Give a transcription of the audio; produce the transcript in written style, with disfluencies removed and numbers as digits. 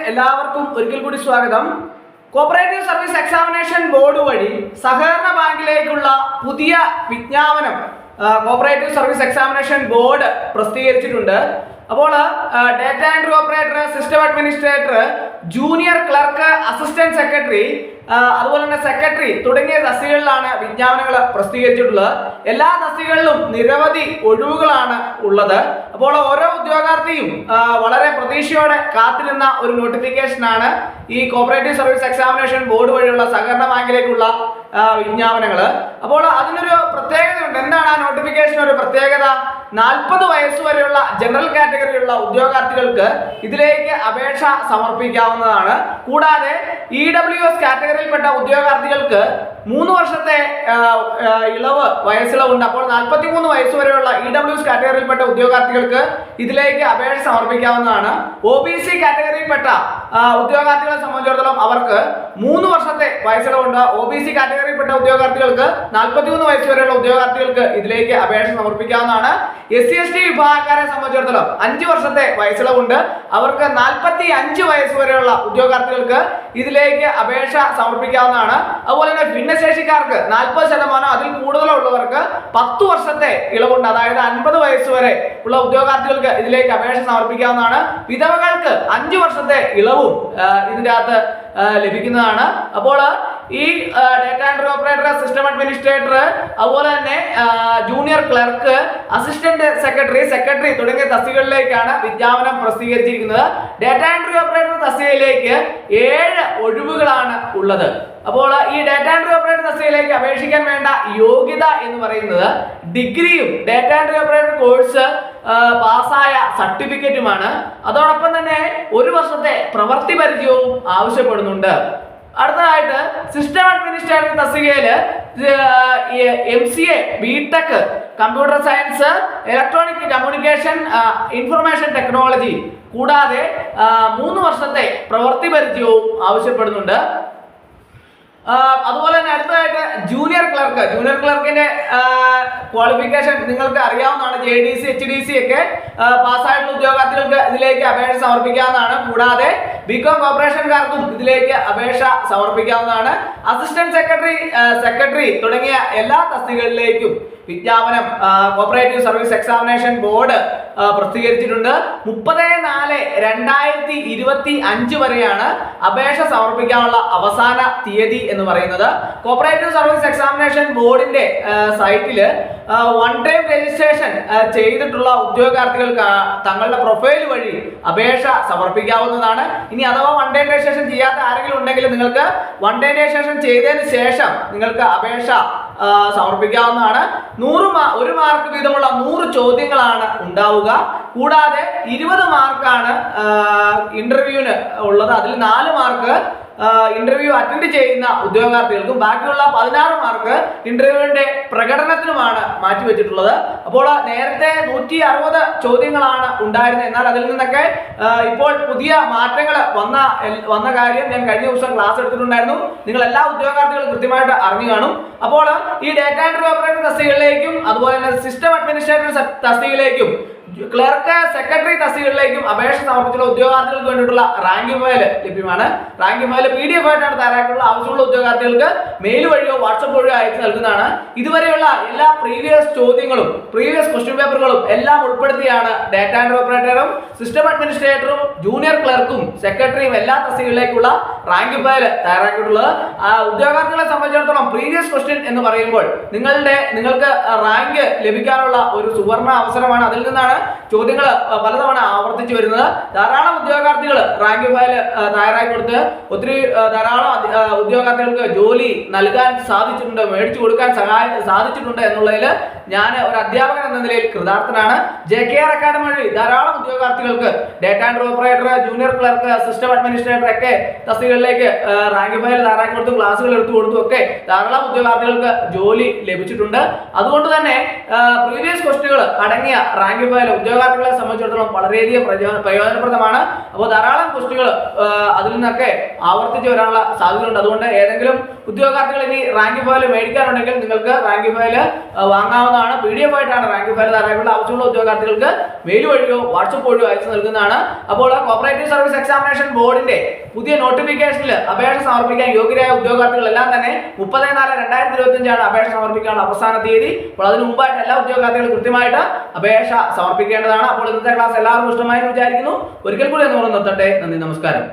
എല്ലാവർക്കും ഒരിക്കൽ കൂടി സ്വാഗതം. കോപ്പറേറ്റീവ് സർവീസ് എക്സാമിനേഷൻ ബോർഡ് വഴി സഹകരണ ബാങ്കിലേക്കുള്ള പുതിയ വിജ്ഞാപനം കോപ്പറേറ്റീവ് സർവീസ് എക്സാമിനേഷൻ ബോർഡ് പ്രസിദ്ധീകരിച്ചിട്ടുണ്ട്. അപ്പോൾ data entry operator, system administrator, junior clerk, assistant secretary, അതുപോലെ തന്നെ സെക്രട്ടറി തുടങ്ങിയ തസ്തികകളിലാണ് വിജ്ഞാപനങ്ങൾ പ്രസിദ്ധീകരിച്ചിട്ടുള്ളത്. എല്ലാ തസ്തികകളിലും നിരവധി ഒഴിവുകളാണ് ഉള്ളത്. അപ്പോൾ ഓരോ ഉദ്യോഗാർത്ഥിയും വളരെ പ്രതീക്ഷയോടെ കാത്തിരുന്ന ഒരു നോട്ടിഫിക്കേഷനാണ് ഈ കോപ്പറേറ്റീവ് സർവീസ് എക്സാമിനേഷൻ ബോർഡ് വഴിയുള്ള സഹകരണ ബാങ്കിലേക്കുള്ള വിജ്ഞാപനങ്ങൾ. അപ്പോൾ അതിനൊരു പ്രത്യേകതയുണ്ട്. എന്താണ് ആ നോട്ടിഫിക്കേഷൻ ഒരു പ്രത്യേകത? 40 വയസ്സ് വരെയുള്ള ജനറൽ കാറ്റഗറിയുള്ള ഉദ്യോഗാർത്ഥികൾക്ക് ഇതിലേക്ക് അപേക്ഷ സമർപ്പിക്കാവുന്നതാണ്. കൂടാതെ EWS കാറ്റഗറിയിൽപ്പെട്ട ഉദ്യോഗാർത്ഥികൾക്ക് 3 വർഷത്തെ വയസ്സിളവുണ്ട്. അപ്പോൾ 43 വയസ്സ് വരെയുള്ള EWS കാറ്റഗറിയിൽപ്പെട്ട ഉദ്യോഗാർത്ഥികൾക്ക് ഇതിലേക്ക് അപേക്ഷ സമർപ്പിക്കാവുന്നതാണ്. OBC കാറ്റഗറിയിൽപ്പെട്ട ഉദ്യോഗാർത്ഥികളെ സംബന്ധിച്ചിടത്തോളം അവർക്ക് 3 വർഷത്തെ വയസ്സിളവുണ്ട്. OBC കാറ്റഗറിയിൽപ്പെട്ട ഉദ്യോഗാർത്ഥികൾക്ക് 43 വയസ്സ് വരെയുള്ള ഉദ്യോഗാർത്ഥികൾക്ക് ഇതിലേക്ക് അപേക്ഷ സമർപ്പിക്കാവുന്നതാണ്. SC/ST വിഭാഗക്കാരെ സംബന്ധിച്ചിടത്തോളം 5 വർഷത്തെ വയസ്സിളവുണ്ട്. അവർക്ക് 45 വയസ്സ് വരെയുള്ള ഉദ്യോഗാർത്ഥികൾക്ക് ഇതിലേക്ക് അപേക്ഷ സമർപ്പിക്കാവുന്നതാണ്. അതുപോലെ തന്നെ ഭിന്നശേഷിക്കാർക്ക് 40% അതിൽ കൂടുതലുള്ളവർക്ക് 10 വർഷത്തെ ഇളവുണ്ട്. അതായത് 50 വയസ്സ് വരെ ഉള്ള ഉദ്യോഗാർത്ഥികൾക്ക് ഇതിലേക്ക് അപേക്ഷ സമർപ്പിക്കാവുന്നതാണ്. വിധവകൾക്ക് 5 വർഷത്തെ ഇളവും ഇതിൻ്റെ അകത്ത് ലഭിക്കുന്നതാണ്. അപ്പോൾ ഈ data entry operator, system administrator, അതുപോലെ തന്നെ ജൂനിയർ ക്ലർക്ക്, അസിസ്റ്റന്റ് സെക്രട്ടറി തുടങ്ങിയ തസ്തികകളിലേക്കാണ് വിജ്ഞാപനം പ്രസിദ്ധീകരിച്ചിരിക്കുന്നത്. ഡേറ്റ എൻട്രി ഓപ്പറേറ്റർ തസ്തികയിലേക്ക് 7 ഒഴിവുകളാണ് ഉള്ളത്. അപ്പോൾ ഈ ഡേറ്റ എൻട്രി ഓപ്പറേറ്റർ തസ്തികയിലേക്ക് അപേക്ഷിക്കാൻ വേണ്ട യോഗ്യത എന്ന് പറയുന്നത് ഡിഗ്രിയും ഡേറ്റ എൻട്രി ഓപ്പറേറ്റർ കോഴ്സ് പാസ്സായ സർട്ടിഫിക്കറ്റുമാണ്. അതോടൊപ്പം തന്നെ 1 വർഷത്തെ പ്രവൃത്തി പരിചയവും ആവശ്യപ്പെടുന്നുണ്ട്. അടുത്തതായിട്ട് സിസ്റ്റം അഡ്മിനിസ്ട്രേറ്റർ തസ്തികയിൽ MCA, BTech, computer science, electronic communication, information technology കൂടാതെ 3 വർഷത്തെ പ്രവൃത്തി പരിചയവും ആവശ്യപ്പെടുന്നുണ്ട്. അതുപോലെ തന്നെ അടുത്തതായിട്ട് ജൂനിയർ ക്ലർക്കിന്റെ ക്വാളിഫിക്കേഷൻ നിങ്ങൾക്ക് അറിയാവുന്നതാണ്. JDC, HDC ഒക്കെ പാസ്സായിട്ടുള്ള ഉദ്യോഗാർത്ഥികൾക്ക് ഇതിലേക്ക് അപേക്ഷ സമർപ്പിക്കാവുന്നതാണ്. കൂടാതെ BCom കോർപ്പറേഷൻകാർക്കും ഇതിലേക്ക് അപേക്ഷ സമർപ്പിക്കാവുന്നതാണ്. അസിസ്റ്റന്റ് സെക്രട്ടറി തുടങ്ങിയ എല്ലാ തസ്തികകളിലേക്കും വിജ്ഞാപനം കോപ്പറേറ്റീവ് സർവീസ് എക്സാമിനേഷൻ ബോർഡ് പ്രസിദ്ധീകരിച്ചിട്ടുണ്ട്. 30/4/2025 വരെയാണ് അപേക്ഷ സമർപ്പിക്കാനുള്ള അവസാന തീയതി എന്ന് പറയുന്നത്. കോപ്പറേറ്റീവ് സർവീസ് എക്സാമിനേഷൻ ബോർഡിന്റെ സൈറ്റിൽ 1 ടൈം രജിസ്ട്രേഷൻ ചെയ്തിട്ടുള്ള ഉദ്യോഗാർത്ഥികൾക്ക് തങ്ങളുടെ പ്രൊഫൈൽ വഴി അപേക്ഷ സമർപ്പിക്കാവുന്നതാണ്. ഇനി അഥവാ 1 ടൈം രജിസ്ട്രേഷൻ ചെയ്യാത്ത ആരെങ്കിലും ഉണ്ടെങ്കിൽ നിങ്ങൾക്ക് 1 ടൈം രജിസ്ട്രേഷൻ ചെയ്തതിന് ശേഷം നിങ്ങൾക്ക് അപേക്ഷ സമർപ്പിക്കാവുന്നതാണ്. 100 മാർക്ക് വീതമുള്ള 100 ചോദ്യങ്ങളാണ് ഉണ്ടാവുക. കൂടാതെ 20 മാർക്കാണ് ഇന്റർവ്യൂവിന് ഉള്ളത്. അതിൽ 4 മാർക്ക് ഇന്റർവ്യൂ അറ്റൻഡ് ചെയ്യുന്ന ഉദ്യോഗാർത്ഥികൾക്കും ബാക്കിയുള്ള 16 മാർക്ക് ഇന്റർവ്യൂവിന്റെ പ്രകടനത്തിനുമാണ് മാറ്റിവെച്ചിട്ടുള്ളത്. അപ്പോൾ നേരത്തെ 160 ചോദ്യങ്ങളാണ് ഉണ്ടായിരുന്നത്. എന്നാൽ അതിൽ നിന്നൊക്കെ ഇപ്പോൾ പുതിയ മാറ്റങ്ങൾ വന്ന കാര്യം ഞാൻ കഴിഞ്ഞ ദിവസം ക്ലാസ് എടുത്തിട്ടുണ്ടായിരുന്നു. നിങ്ങൾ എല്ലാ ഉദ്യോഗാർത്ഥികളും കൃത്യമായിട്ട് അറിഞ്ഞു കാണും. അപ്പോൾ ഈ ഡേറ്റ എൻട്രി ഓപ്പറേറ്റർ തസ്തികകളിലേക്കും അതുപോലെ തന്നെ സിസ്റ്റം അഡ്മിനിസ്ട്രേറ്റർ തസ്തികയിലേക്കും ക്ലർക്ക്, സെക്രട്ടറി തസ്തികകളിലേക്കും അപേക്ഷ സമർപ്പിച്ചുള്ള ഉദ്യോഗാർത്ഥികൾക്ക് വേണ്ടിയിട്ടുള്ള റാങ്ക് ഫയൽ ലഭ്യമാണ്. റാങ്ക് ഫയൽ PDF ആയിട്ടാണ് തയ്യാറാക്കിയിട്ടുള്ള. ആവശ്യമുള്ള ഉദ്യോഗാർത്ഥികൾക്ക് മെയിൽ വഴിയോ വാട്സപ്പ് വഴിയോ അയച്ചു നൽകുന്നതാണ്. ഇതുവരെയുള്ള എല്ലാ പ്രീവിയസ് ചോദ്യങ്ങളും പ്രീവിയസ് ക്വസ്റ്റ്യൻ പേപ്പറുകളും എല്ലാം ഉൾപ്പെടുത്തിയാണ് ഡേറ്റ എൻട്രി ഓപ്പറേറ്ററും സിസ്റ്റം അഡ്മിനിസ്ട്രേറ്ററും ജൂനിയർ ക്ലർക്കും സെക്രട്ടറിയും എല്ലാ തസ്തികകളിലേക്കുള്ള റാങ്ക് ഫയൽ തയ്യാറാക്കിയിട്ടുള്ളത്. ഉദ്യോഗാർത്ഥികളെ സംബന്ധിച്ചിടത്തോളം പ്രീവിയസ് ക്വസ്റ്റ്യൻ എന്ന് പറയുമ്പോൾ നിങ്ങൾക്ക് റാങ്ക് ലഭിക്കാനുള്ള ഒരു സുവർണ അവസരമാണ്. അതിൽ നിന്നാണ് ചോദ്യങ്ങൾ പലതവണ ആവർത്തിച്ചു വരുന്നത്. ധാരാളം ഉദ്യോഗാർത്ഥികൾ റാങ്ക് ഫയൽ തയ്യാറാക്കി കൊടുത്ത് ധാരാളം ഉദ്യോഗാർത്ഥികൾക്ക് ജോലി നൽകാൻ സാധിച്ചിട്ടുണ്ട്, മേടിച്ചു കൊടുക്കാൻ സാധിച്ചിട്ടുണ്ട് എന്നുള്ളതിൽ ഞാൻ ഒരു അധ്യാപകൻ എന്ന നിലയിൽ കൃതാർത്ഥനാണ്. JKR അക്കാഡമി വഴി ധാരാളം ഉദ്യോഗാർത്ഥികൾക്ക് data entry operator, junior clerk, system administrator ഒക്കെ തസ്തികകളിലേക്ക് റാങ്ക് ഫയൽ തയ്യാറാക്കി കൊടുത്തും ക്ലാസ്സുകൾ എടുത്തു കൊടുത്തും ഒക്കെ ധാരാളം ഉദ്യോഗാർത്ഥികൾക്ക് ജോലി ലഭിച്ചിട്ടുണ്ട്. അതുകൊണ്ട് തന്നെ പ്രീവിയസ് ക്വസ്റ്റ്യനുകൾ അടങ്ങിയ റാങ്ക് ഫയൽ ഉദ്യോഗാർത്ഥികളെ സംബന്ധിച്ചിടത്തോളം വളരെയധികം പ്രയോജനപ്രദമാണ്. അപ്പോൾ ധാരാളം ക്വസ്റ്റ്യനുകൾ അതിൽ നിന്നൊക്കെ ആവർത്തിച്ച് വരാനുള്ള സാധ്യതയുണ്ട്. അതുകൊണ്ട് ഏതെങ്കിലും ഉദ്യോഗാർത്ഥികൾ ഇനി റാങ്ക് ഫയൽ മേടിക്കാനുണ്ടെങ്കിൽ നിങ്ങൾക്ക് റാങ്ക് ഫയൽ വാങ്ങാവുന്ന നൽകാവുന്നതാണ്. PDF ആയിട്ടാണ് റാങ്ക് ഫയൽ തയ്യാറാക്കിയുള്ള ആവശ്യമുള്ള ഉദ്യോഗാർത്ഥികൾക്ക് മെയിൽ വഴിയോ വാട്സപ്പ് വഴിയോ അയച്ചു നൽകുന്നതാണ്. അപ്പോൾ കോപ്പറേറ്റീവ് സർവീസ് എക്സാമിനേഷൻ ബോർഡിന്റെ പുതിയ നോട്ടിഫിക്കേഷനിൽ അപേക്ഷ സമർപ്പിക്കാൻ യോഗ്യരായ ഉദ്യോഗാർത്ഥികളെല്ലാം തന്നെ 30/4/2025 അപേക്ഷ സമർപ്പിക്കാനുള്ള അവസാന തീയതി. അപ്പോൾ അതിന് മുമ്പായിട്ട് എല്ലാ ഉദ്യോഗാർത്ഥികളും കൃത്യമായിട്ട് അപേക്ഷ സമർപ്പിക്കേണ്ടതാണ്. അപ്പോൾ ഇന്നത്തെ ക്ലാസ് എല്ലാവർക്കും ഇഷ്ടമായി എന്ന് വിചാരിക്കുന്നു. ഒരിക്കൽ കൂടി എന്ന് നിർത്തട്ടെ. നന്ദി, നമസ്കാരം.